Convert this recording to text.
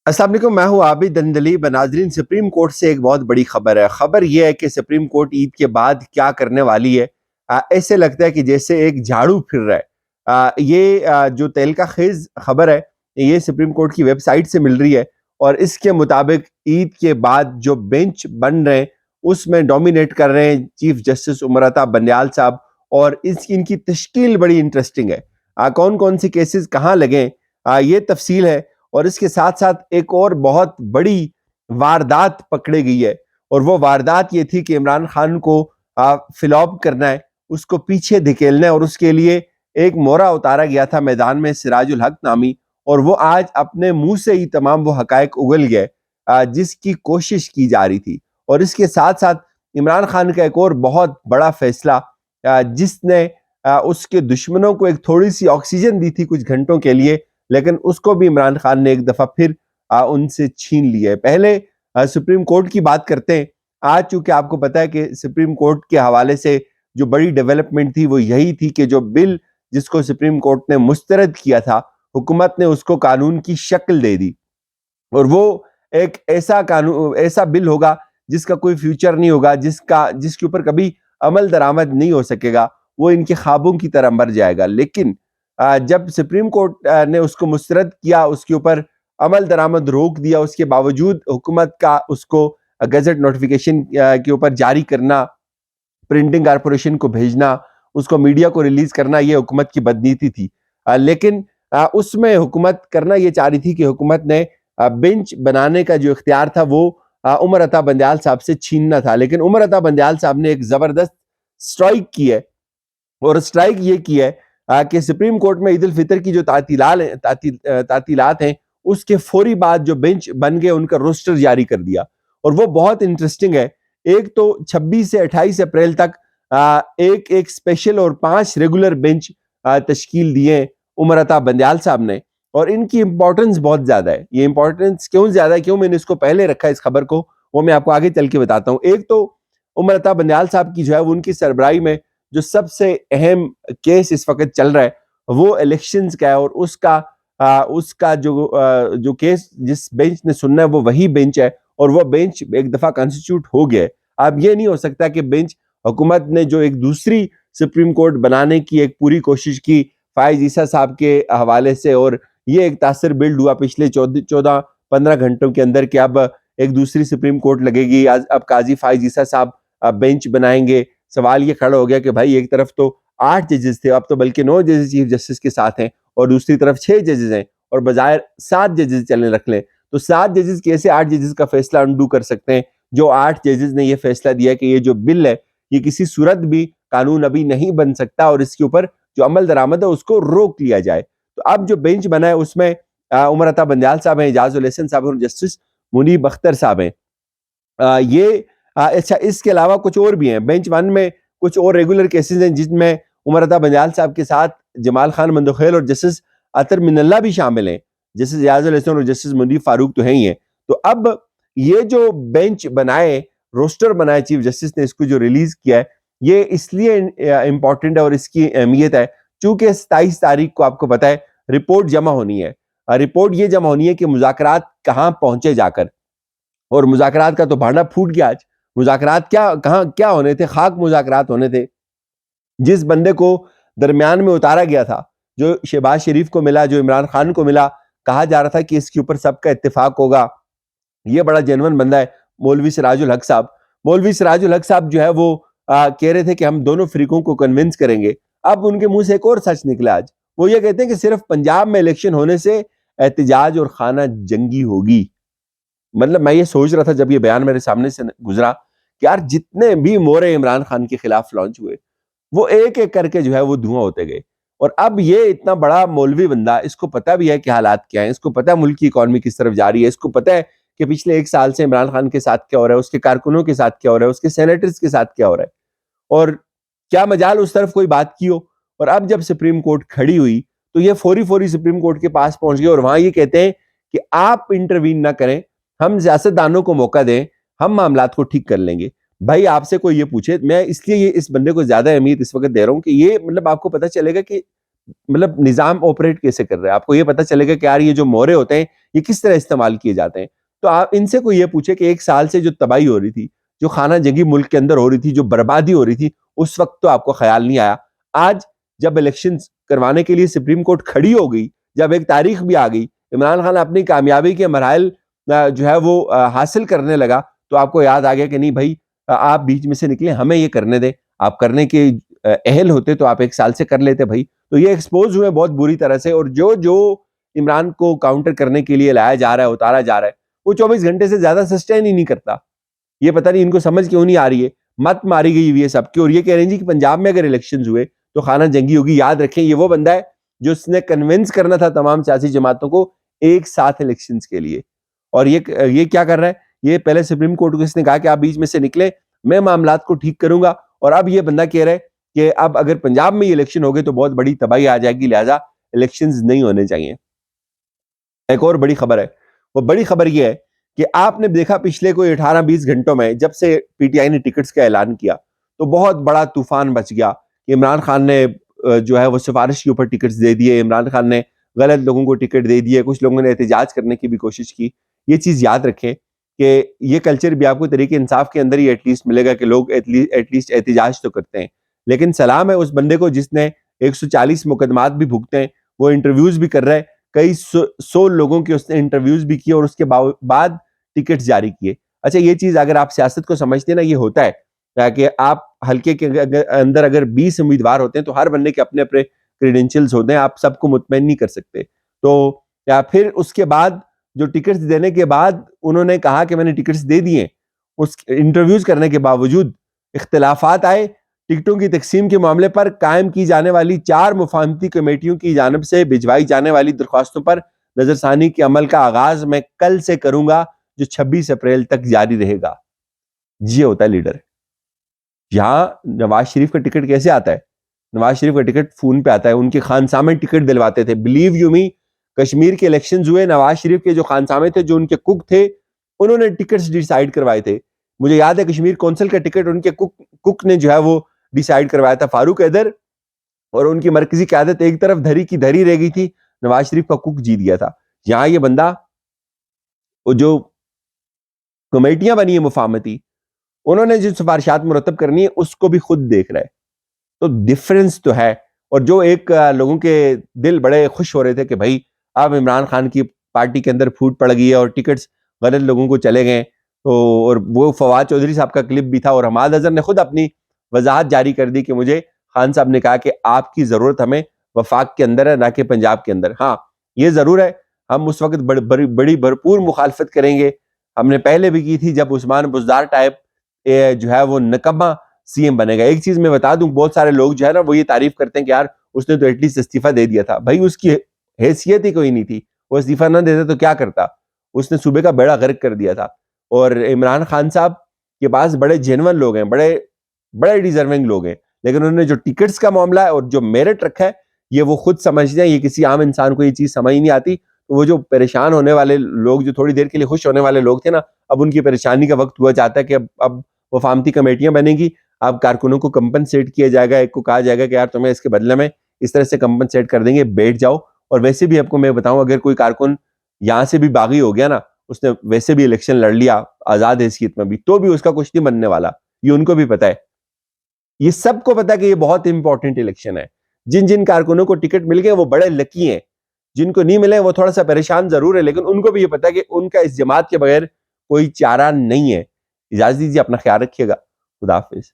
अस्सलाम वालेकुम, मैं हूँ आबिद दंदली। नाज़रीन, सुप्रीम कोर्ट से एक बहुत बड़ी खबर है। खबर यह है कि सुप्रीम कोर्ट ईद के बाद क्या करने वाली है। ऐसे लगता है कि जैसे एक झाड़ू फिर रहा है। जो तहलका खेज खबर है, ये सुप्रीम कोर्ट की वेबसाइट से मिल रही है और इसके मुताबिक ईद के बाद जो बेंच बन रहे हैं उसमें डोमिनेट कर रहे हैं चीफ जस्टिस उमर अता बंदयाल साहब। और इनकी तश्कील बड़ी इंटरेस्टिंग है। कौन कौन से केसेस कहाँ लगे, ये तफसील है। और इसके साथ साथ एक और बहुत बड़ी वारदात पकड़ी गई है, और वो वारदात ये थी कि इमरान खान को फ्लॉप करना है, उसको पीछे धकेलना है, और उसके लिए एक मोहरा उतारा गया था मैदान में, सिराजुल हक नामी। और वो आज अपने मुंह से ही तमाम वो हकायक उगल गए जिसकी कोशिश की जा रही थी। और इसके साथ साथ इमरान खान का एक और बहुत बड़ा फैसला, जिसने उसके दुश्मनों को एक थोड़ी सी ऑक्सीजन दी थी कुछ घंटों के लिए, लेकिन उसको भी इमरान खान ने एक दफा फिर उनसे छीन लिया है। पहले सुप्रीम कोर्ट की बात करते हैं। आज चूंकि आपको पता है कि सुप्रीम कोर्ट के हवाले से जो बड़ी डेवलपमेंट थी वो यही थी कि जो बिल जिसको सुप्रीम कोर्ट ने मुस्तरद किया था, हुकूमत ने उसको कानून की शक्ल दे दी। और वो एक ऐसा कानून, ऐसा बिल होगा जिसका कोई फ्यूचर नहीं होगा, जिसके ऊपर कभी अमल दरामद नहीं हो सकेगा। वो इनके ख्वाबों की तरह मर जाएगा। लेकिन जब सुप्रीम कोर्ट ने उसको मुस्तरद किया, उसके ऊपर अमल दरामद रोक दिया, उसके बावजूद हुकूमत का उसको गजट नोटिफिकेशन के ऊपर जारी करना, प्रिंटिंग कारपोरेशन को भेजना, उसको मीडिया को रिलीज करना, ये हुकूमत की बदनीति थी। लेकिन उसमें हुकूमत करना ये चाह रही थी कि हुकूमत ने बेंच बनाने का जो इख्तियार था वो उमर अता बंदयाल साहब से छीनना था। लेकिन उमर अता बंदयाल साहब ने एक जबरदस्त स्ट्राइक की है, और स्ट्राइक ये की है कि सुप्रीम कोर्ट में ईद उल फितर की जो तातीलात हैं, उसके फौरी बाद जो बेंच बन गए उनका रोस्टर जारी कर दिया। और वो बहुत इंटरेस्टिंग है। एक तो 26 से 28 अप्रैल तक एक एक स्पेशल और 5 रेगुलर बेंच तश्कील दिए उमर अता बंदयाल साहब ने। और इनकी इंपॉर्टेंस बहुत ज्यादा है। ये इंपॉर्टेंस क्यों ज्यादा है, क्यों मैंने इसको पहले रखा है इस खबर को, वो मैं आपको आगे चल के बताता हूँ। एक तो उमर अता बंदयाल साहब की जो है वो उनकी सरबराही में जो सबसे अहम केस इस वक्त चल रहा है वो इलेक्शंस का है। और उसका जो केस जिस बेंच ने सुनना है वो वही बेंच है, और वो बेंच एक दफा कॉन्स्टिट्यूट हो गया है। अब ये नहीं हो सकता कि बेंच, हुकूमत ने जो एक दूसरी सुप्रीम कोर्ट बनाने की एक पूरी कोशिश की फायज ईसा साहब के हवाले से, और ये एक तासर बिल्ड हुआ पिछले 14-15 घंटों के अंदर कि अब एक दूसरी सुप्रीम कोर्ट लगेगी, अब काजी फायज ईसा साहब बेंच बनाएंगे। सवाल ये खड़ा हो गया कि भाई एक तरफ तो 8 जजेस थे, अब तो बल्कि 9 जजेस चीफ जस्टिस के साथ हैं, और दूसरी तरफ 6 जजेस हैं, और बजाय 7 जजेस चलने रख लें, तो 7 जजेस कैसे 8 जजेस का फैसला अंडू कर सकते हैं। जो 8 जजेस ने यह फैसला दिया कि ये जो बिल है ये किसी सूरत भी कानून अभी नहीं बन सकता, और इसके ऊपर जो अमल दरामद है उसको रोक लिया जाए। तो अब जो बेंच बना है उसमें उमर अता बंदयाल साहब हैं, एजाजुल हसन साहब और जस्टिस मुनीब अख्तर साहब हैं। अच्छा, इसके अलावा कुछ और भी हैं बेंच वन में। कुछ और रेगुलर केसेस हैं जिनमें उमर अता बंदयाल साहब के साथ जमाल खान मंदोखेल और जस्टिस अतर मिनल्ला भी शामिल हैं। जस्टिस एजाजुल हसन और जस्टिस मुनीब फारूक तो हैं ही हैं। तो अब ये जो बेंच बनाए, रोस्टर बनाए चीफ जस्टिस ने, इसको जो रिलीज किया है, ये इसलिए इंपॉर्टेंट है और इसकी अहमियत है चूंकि 27 तारीख को आपको पता है रिपोर्ट जमा होनी है। रिपोर्ट ये जमा होनी है कि मुज़ाकरात कहाँ पहुंचे जाकर, और मुज़ाकरात का तो भांडा फूट गया आज। मुज़ाकरात क्या होने थे, खाक मुज़ाकरात होने थे। जिस बंदे को दरमियान में उतारा गया था, जो शहबाज शरीफ को मिला, जो इमरान खान को मिला, कहा जा रहा था कि इसके ऊपर सबका इत्तेफाक होगा, ये बड़ा जेन्युइन बंदा है, मौलवी सिराजुल हक साहब। मौलवी सिराजुल हक साहब जो है वो कह रहे थे कि हम दोनों फ्रीकों को कन्विंस करेंगे। अब उनके मुंह से एक और सच निकला आज। वो ये कहते हैं कि सिर्फ पंजाब में इलेक्शन होने से एहतजाज और खाना जंगी होगी। मतलब मैं ये सोच रहा था जब ये बयान मेरे सामने से गुजरा कि यार जितने भी मोहरे इमरान खान के खिलाफ लॉन्च हुए वो एक एक करके जो है वो धुआं होते गए। और अब ये इतना बड़ा मौलवी बंदा, इसको पता भी है कि हालात क्या है, इसको पता है मुल्क की इकॉनमी किस तरफ जा रही है, इसको पता है कि पिछले 1 साल से इमरान खान के साथ क्या हो रहा है, उसके कारकुनों के साथ क्या हो रहा है, उसके सेनेटर्स के साथ क्या हो रहा है, और क्या मजाल उस तरफ कोई बात की हो। और अब जब सुप्रीम कोर्ट खड़ी हुई तो ये फौरी फौरी सुप्रीम कोर्ट के पास पहुंच गए, और वहां ये कहते हैं कि आप इंटरवीन ना करें, हम सियासतदानों को मौका दें, हम मामलात को ठीक कर लेंगे। भाई आपसे कोई ये पूछे, मैं इसलिए ये इस बंदे को ज्यादा अहमियत इस वक्त दे रहा हूं कि ये मतलब आपको पता चलेगा कि मतलब निजाम ऑपरेट कैसे कर रहा है, आपको ये पता चलेगा कि यार ये जो मोहरे होते हैं ये किस तरह इस्तेमाल किए जाते हैं। तो आप इनसे कोई ये पूछे कि 1 साल से जो तबाही हो रही थी, जो खाना जंगी मुल्क के अंदर हो रही थी, जो बर्बादी हो रही थी, उस वक्त तो आपको ख्याल नहीं आया। आज जब इलेक्शन करवाने के लिए सुप्रीम कोर्ट खड़ी हो गई, जब एक तारीख भी आ गई, इमरान खान अपनी कामयाबी के मराहल जो है वो हासिल करने लगा, तो आपको याद आ गया कि नहीं भाई, आप बीच में से निकले, हमें ये करने दे। आप करने के अहल होते तो आप 1 साल से कर लेते भाई। तो ये एक्सपोज हुए बहुत बुरी तरह से, और जो जो इमरान को काउंटर करने के लिए लाया जा रहा है, उतारा जा रहा है, वो 24 घंटे से ज्यादा सस्टेन ही नहीं करता। ये पता नहीं इनको समझ क्यों नहीं आ रही है। मत मारी गई हुई है सबकी, और ये कह रहे हैं जी कि पंजाब में अगर इलेक्शन हुए तो खाना जंगी होगी। याद रखें, ये वो बंदा है जो उसने कन्विंस करना था तमाम सियासी जमातों को एक साथ इलेक्शंस के लिए। और ये क्या कर रहा है, ये पहले सुप्रीम कोर्ट को इसने कहा कि आप बीच में से निकले, मैं मामलात को ठीक करूंगा, और अब ये बंदा कह रहा है कि अब अगर पंजाब में इलेक्शन हो गए तो बहुत बड़ी तबाही आ जाएगी, लिहाजा इलेक्शंस नहीं होने चाहिए। एक और बड़ी खबर है, वो बड़ी खबर ये है कि आपने देखा पिछले कोई 18-20 घंटों में जब से पीटीआई ने टिकट्स का ऐलान किया तो बहुत बड़ा तूफान बच गया। इमरान खान ने जो है वो सिफारिश के ऊपर टिकट्स दे दिए, इमरान खान ने गलत लोगों को टिकट दे दिए, कुछ लोगों ने एहतजाज करने की भी कोशिश की। ये चीज याद रखें कि ये कल्चर भी आपको तरीके इंसाफ के अंदर ही एटलीस्ट मिलेगा कि लोग एटलीस्ट एहतजाज तो करते हैं। लेकिन सलाम है उस बंदे को जिसने 140 मुकदमात भी भुगते हैं, वो इंटरव्यूज भी कर रहा है, कई सौ लोगों के उसने इंटरव्यूज भी किए और उसके बाद टिकट जारी किए। अच्छा, ये चीज अगर आप सियासत को समझते हैं ना, ये होता है कि आप हल्के के अंदर अगर 20 उम्मीदवार होते हैं तो हर बंदे के अपने अपने क्रेडेंशियल्स होते हैं, आप सबको मुतमईन नहीं कर सकते। तो या फिर उसके बाद जो टिकट्स देने के बाद उन्होंने कहा कि मैंने टिकट्स दे दिए, उस इंटरव्यूज करने के बावजूद इख्तलाफात आए, टिकटों की तकसीम के मामले पर कायम की जाने वाली 4 मुफाहमती कमेटियों की जानब से भिजवाई जाने वाली दरख्वास्तों पर नजरसानी के अमल का आगाज मैं कल से करूंगा, जो 26 अप्रैल तक जारी रहेगा। ये होता है लीडर। यहां नवाज शरीफ का टिकट कैसे आता है? नवाज शरीफ का टिकट फोन पे आता है, उनके खानसामे टिकट दिलवाते थे। बिलीव यू मी, कश्मीर के इलेक्शन हुए, नवाज शरीफ के जो खानसामे थे, जो उनके कुक थे, उन्होंने टिकट्स डिसाइड करवाए थे। मुझे याद है कश्मीर कौंसिल का टिकट उनके कुक ने जो है वो डिसाइड करवाया था, फारूक हैदर, और उनकी मरकजी क्यादत एक तरफ धरी की धरी रह गई थी, नवाज शरीफ का कुक जीत गया था। यहां ये बंदा, वो जो कमेटियां बनी है मुफाहमती, उन्होंने जो सिफारिशात मुरतब करनी है उसको भी खुद देख रहा है। तो डिफरेंस तो है। और जो एक लोगों के दिल बड़े खुश हो रहे थे कि भाई अब इमरान खान की पार्टी के अंदर फूट पड़ गई है और टिकट्स गलत लोगों को चले गए, तो और वो फवाद चौधरी साहब का क्लिप भी था, और हमाद अजहर ने खुद अपनी वजाहत जारी कर दी कि मुझे खान साहब ने कहा कि आपकी जरूरत हमें वफाक के अंदर है, ना कि पंजाब के अंदर। हाँ, ये जरूर है, हम उस वक्त बड़ी भरपूर मुखालफत करेंगे। हमने पहले भी की थी जब उस्मान बुज़दार टाइप जो है वो निकम्मा सीएम बनेगा। एक चीज मैं बता दूं, बहुत सारे लोग जो है ना वो ये तारीफ करते हैं कि यार उसने तो एटलीस्ट इस्तीफा दे दिया था। भाई उसकी हैसियत ही कोई नहीं थी, वो इस्तीफा ना देता तो क्या करता, उसने सूबे का बेड़ा गर्क कर दिया था। और इमरान खान साहब के पास बड़े जेन्युइन लोग हैं, बड़े बड़े डिजर्विंग लोग हैं, लेकिन उन्होंने जो टिकट्स का मामला है और जो मेरिट रखा है, ये वो खुद समझते हैं। ये किसी आम इंसान को ये चीज समझ नहीं आती। तो वो जो परेशान होने वाले लोग, जो थोड़ी देर के लिए खुश होने वाले लोग थे ना, अब उनकी परेशानी का वक्त हुआ चाहता है कि अब वफामती कमेटियां बनेगी, अब कारकुनों को कंपनसेट किया जाएगा, एक को कहा जाएगा कि यार तुम्हें इसके बदले में इस तरह से कंपनसेट कर देंगे, बैठ जाओ। और वैसे भी आपको मैं बताऊं, अगर कोई कारकुन यहां से भी बागी हो गया ना, उसने वैसे भी इलेक्शन लड़ लिया आजाद हैसियत में भी, तो भी उसका कुछ नहीं बनने वाला। ये उनको भी पता है, ये सबको पता है कि ये बहुत इंपॉर्टेंट इलेक्शन है। जिन जिन कारकुनों को टिकट मिल गए वो बड़े लकी हैं, जिनको नहीं मिले वो थोड़ा सा परेशान जरूर है, लेकिन उनको भी ये पता है कि उनका इस जमात के बगैर कोई चारा नहीं है। इजाजत दीजिए, अपना ख्याल रखिएगा। खुदा हाफिज।